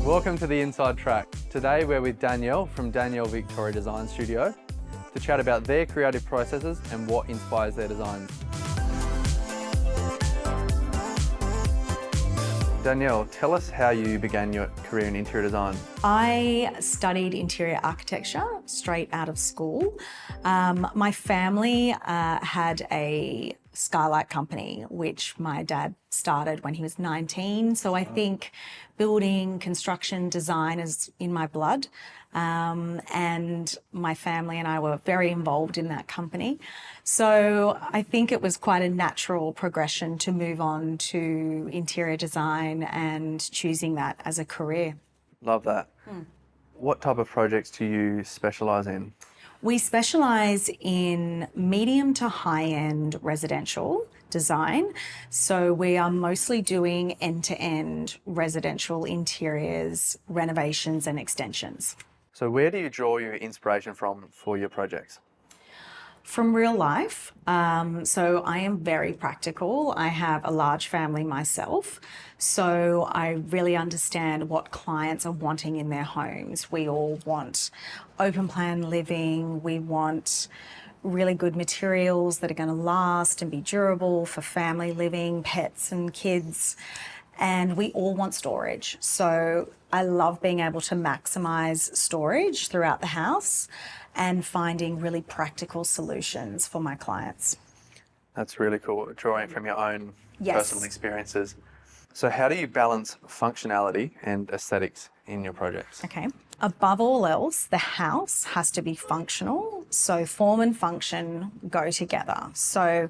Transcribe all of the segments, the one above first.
Welcome to the Inside Track. Today we're with Danielle from Danielle Victoria Design Studio to chat about their creative processes and what inspires their designs. Danielle, tell us how you began your career in interior design. I studied interior architecture straight out of school. My family had a skylight company, which my dad started when he was 19. So I think building, construction, design is in my blood. And my family and I were very involved in that company. So I think it was quite a natural progression to move on to interior design and choosing that as a career. Love that. What type of projects do you specialise in? We specialise in medium to high-end residential design. So we are mostly doing end-to-end residential interiors, renovations and extensions. So where do you draw your inspiration from for your projects? From real life. So I am very practical. I have a large family myself. So I really understand what clients are wanting in their homes. We all want open plan living. We want really good materials that are going to last and be durable for family living, pets and kids. And we all want storage. So I love being able to maximize storage throughout the house and finding really practical solutions for my clients. That's really cool, drawing from your own personal experiences. So how do you balance functionality and aesthetics in your projects? Okay. Above all else, the house has to be functional. So form and function go together. So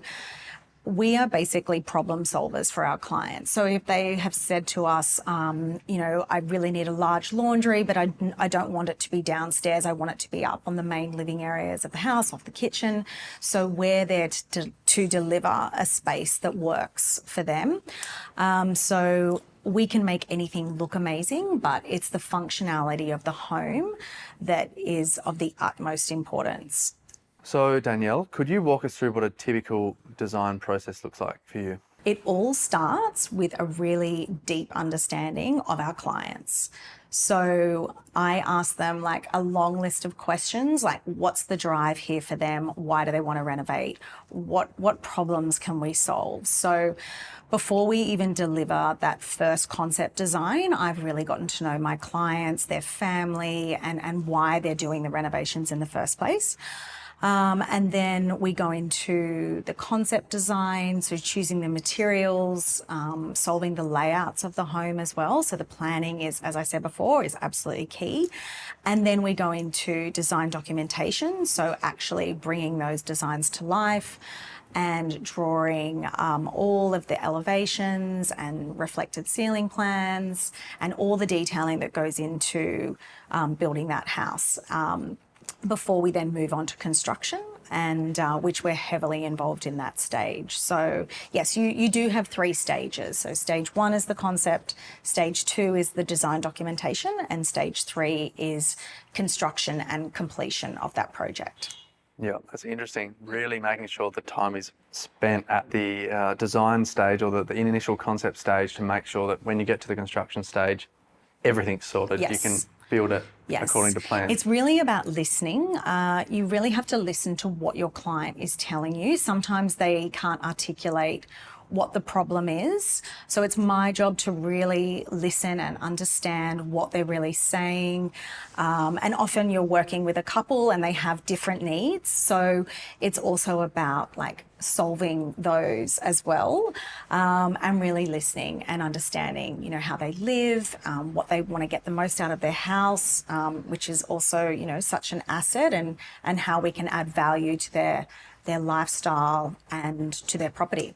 we are basically problem solvers for our clients. So if they have said to us, I really need a large laundry, but I don't want it to be downstairs. I want it to be up on the main living areas of the house, off the kitchen. So we're there to deliver a space that works for them. So we can make anything look amazing, but it's the functionality of the home that is of the utmost importance. So Danielle, could you walk us through what a typical design process looks like for you? It all starts with a really deep understanding of our clients. So I ask them like a long list of questions, like what's the drive here for them? Why do they want to renovate? What problems can we solve? So before we even deliver that first concept design, I've really gotten to know my clients, their family, and why they're doing the renovations in the first place. And then we go into the concept design, so choosing the materials, solving the layouts of the home as well. So the planning is, as I said before, is absolutely key. And then we go into design documentation, so actually bringing those designs to life and drawing all of the elevations and reflected ceiling plans and all the detailing that goes into building that house. Before we then move on to construction, and which we're heavily involved in that stage. So yes, you do have 3 stages. So stage 1 is the concept, stage 2 is the design documentation, and stage 3 is construction and completion of that project. Yeah, that's interesting. Really making sure the time is spent at the design stage or the initial concept stage to make sure that when you get to the construction stage, everything's sorted. Yes. You can build it according to plan. It's really about listening. You really have to listen to what your client is telling you. Sometimes they can't articulate what the problem is. So it's my job to really listen and understand what they're really saying. And often you're working with a couple and they have different needs. So it's also about like solving those as well, and really listening and understanding, how they live, what they want to get the most out of their house, which is also, such an asset, and how we can add value to their lifestyle and to their property.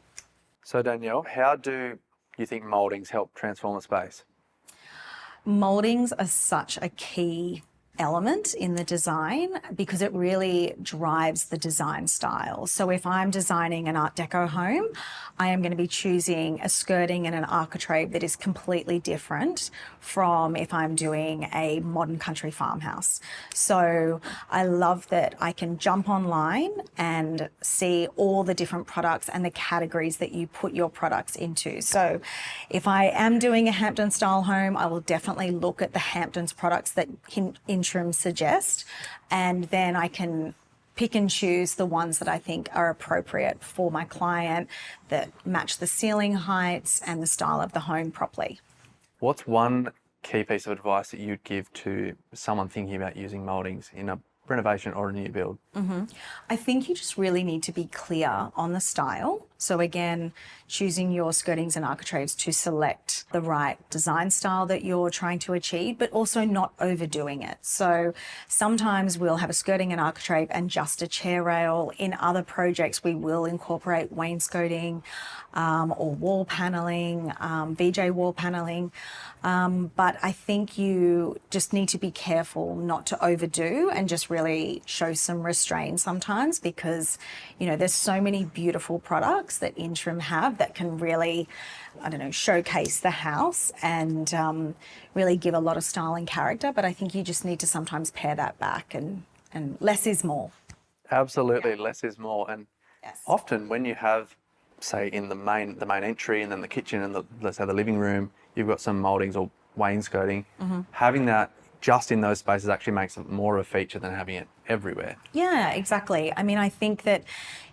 So Danielle, how do you think mouldings help transform a space? Mouldings are such a key element in the design because it really drives the design style. So if I'm designing an Art Deco home, I am going to be choosing a skirting and an architrave that is completely different from if I'm doing a modern country farmhouse. So I love that I can jump online and see all the different products and the categories that you put your products into. So if I am doing a Hampton style home, I will definitely look at the Hamptons products that Intrim suggest, and then I can pick and choose the ones that I think are appropriate for my client, that match the ceiling heights and the style of the home properly. What's one key piece of advice that you'd give to someone thinking about using mouldings in a renovation or a new build? I think you just really need to be clear on the style. So again, choosing your skirtings and architraves to select the right design style that you're trying to achieve, but also not overdoing it. So sometimes we'll have a skirting and architrave and just a chair rail. In other projects, we will incorporate wainscoting or wall paneling, VJ wall paneling. But I think you just need to be careful not to overdo and just really show some restraint sometimes, because, you know, there's so many beautiful products that Intrim have that can really, I don't know, showcase the house and really give a lot of style and character. But I think you just need to sometimes pare that back, and less is more. Absolutely, less is more. And Yes. often when you have, say, in the main entry and then the kitchen and let's say the living room, you've got some mouldings or wainscoting. Having that just in those spaces actually makes it more of a feature than having it everywhere. Yeah, exactly. I mean, I think that,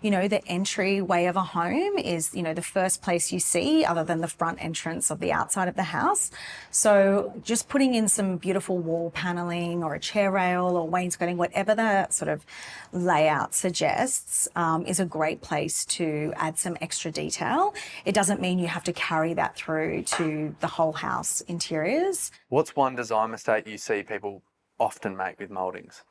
you know, the entryway of a home is, you know, the first place you see other than the front entrance of the outside of the house. So just putting in some beautiful wall paneling or a chair rail or wainscoting, whatever the sort of layout suggests, is a great place to add some extra detail. It doesn't mean you have to carry that through to the whole house interiors. What's one design mistake you see people often make with mouldings?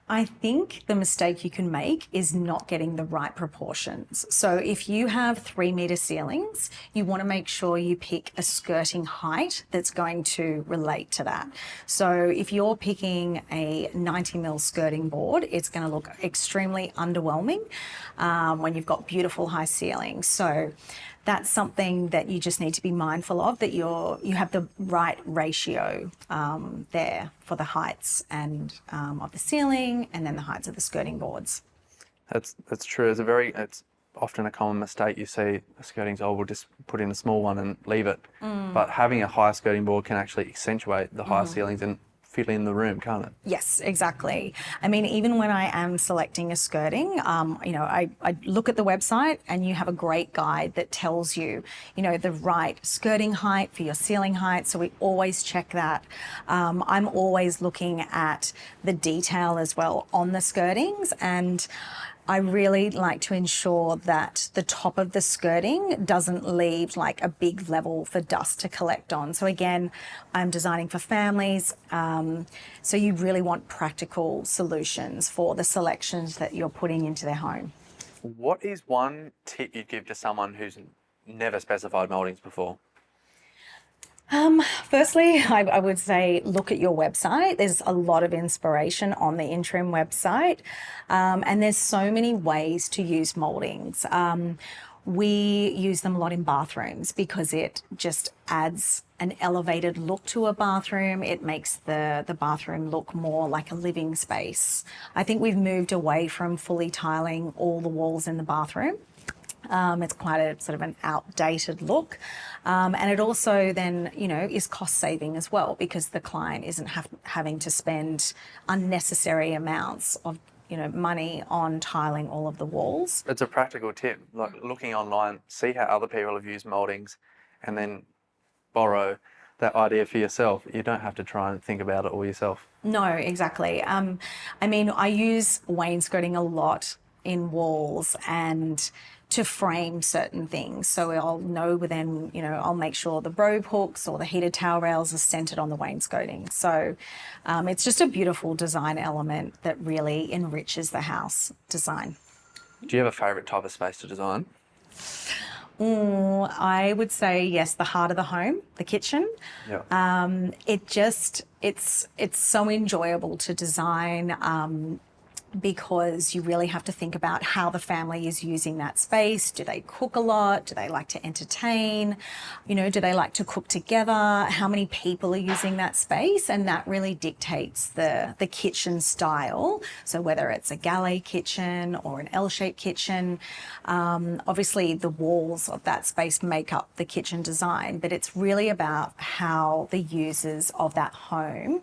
I think the mistake you can make is not getting the right proportions. So if you have 3-meter ceilings, you want to make sure you pick a skirting height that's going to relate to that. So if you're picking a 90 mil skirting board, it's going to look extremely underwhelming when you've got beautiful high ceilings. So that's something that you just need to be mindful of, that you have the right ratio there for the heights and of the ceiling, and then the heights of the skirting boards. That's true. It's often a common mistake. You see the skirtings, we'll just put in a small one and leave it. But having a high skirting board can actually accentuate the higher ceilings and fit in the room, can't it? Yes, exactly. I mean, even when I am selecting a skirting, you know, I look at the website and you have a great guide that tells you, you know, the right skirting height for your ceiling height. So we always check that. I'm always looking at the detail as well on the skirtings, and I really like to ensure that the top of the skirting doesn't leave like a big level for dust to collect on. So again, I'm designing for families. So you really want practical solutions for the selections that you're putting into their home. What is one tip you'd give to someone who's never specified mouldings before? Firstly, I would say look at your website. There's a lot of inspiration on the Intrim website, and there's so many ways to use mouldings. We use them a lot in bathrooms because it just adds an elevated look to a bathroom. It makes the bathroom look more like a living space. I think we've moved away from fully tiling all the walls in the bathroom. It's quite a sort of an outdated look. And it also then, you know, is cost saving as well, because the client isn't having to spend unnecessary amounts of, you know, money on tiling all of the walls. It's a practical tip, like looking online, see how other people have used mouldings and then borrow that idea for yourself. You don't have to try and think about it all yourself. No, exactly. I mean, I use wainscoting a lot in walls and to frame certain things. So I'll know then, you know, I'll make sure the robe hooks or the heated towel rails are centered on the wainscoting. So it's just a beautiful design element that really enriches the house design. Do you have a favourite type of space to design? Well, I would say yes, the heart of the home, the kitchen. Yeah. It's so enjoyable to design. Because you really have to think about how the family is using that space. Do they cook a lot? Do they like to entertain? Do they like to cook together? How many people are using that space? And that really dictates the kitchen style. So whether it's a galley kitchen or an L-shaped kitchen, obviously the walls of that space make up the kitchen design, but it's really about how the users of that home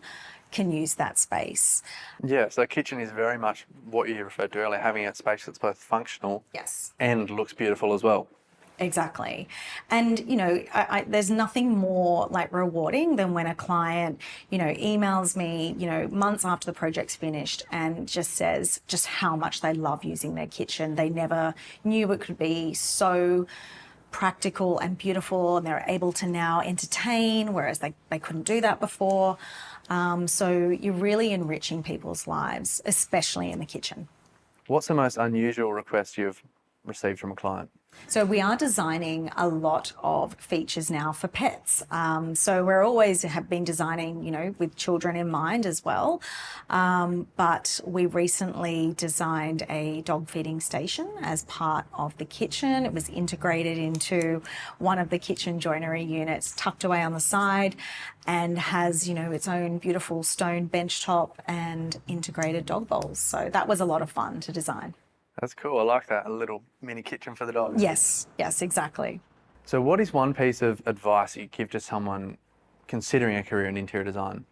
can use that space. Yeah, so kitchen is very much what you referred to earlier, having a space that's both functional Yes. and looks beautiful as well. Exactly. And, there's nothing more like rewarding than when a client, emails me, months after the project's finished and just says just how much they love using their kitchen. They never knew it could be so practical and beautiful, and they're able to now entertain, whereas they couldn't do that before. So you're really enriching people's lives, especially in the kitchen. What's the most unusual request you've received from a client? So we are designing a lot of features now for pets. So we're always have been designing, with children in mind as well. But we recently designed a dog feeding station as part of the kitchen. It was integrated into one of the kitchen joinery units, tucked away on the side, and has, its own beautiful stone bench top and integrated dog bowls. So that was a lot of fun to design. That's cool. I like that. A little mini kitchen for the dog. Yes, exactly. So what is one piece of advice you give to someone considering a career in interior design?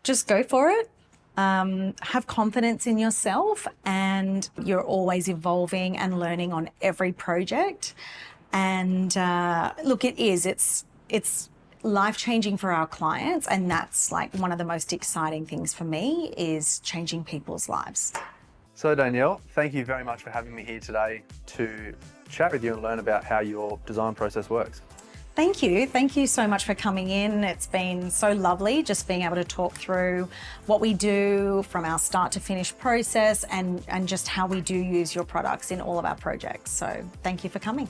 Just go for it. Have confidence in yourself, and you're always evolving and learning on every project. And look, it's life-changing for our clients, and that's like one of the most exciting things for me is changing people's lives. So Danielle, thank you very much for having me here today to chat with you and learn about how your design process works. Thank you. Thank you so much for coming in. It's been so lovely just being able to talk through what we do from our start to finish process and just how we do use your products in all of our projects. So thank you for coming.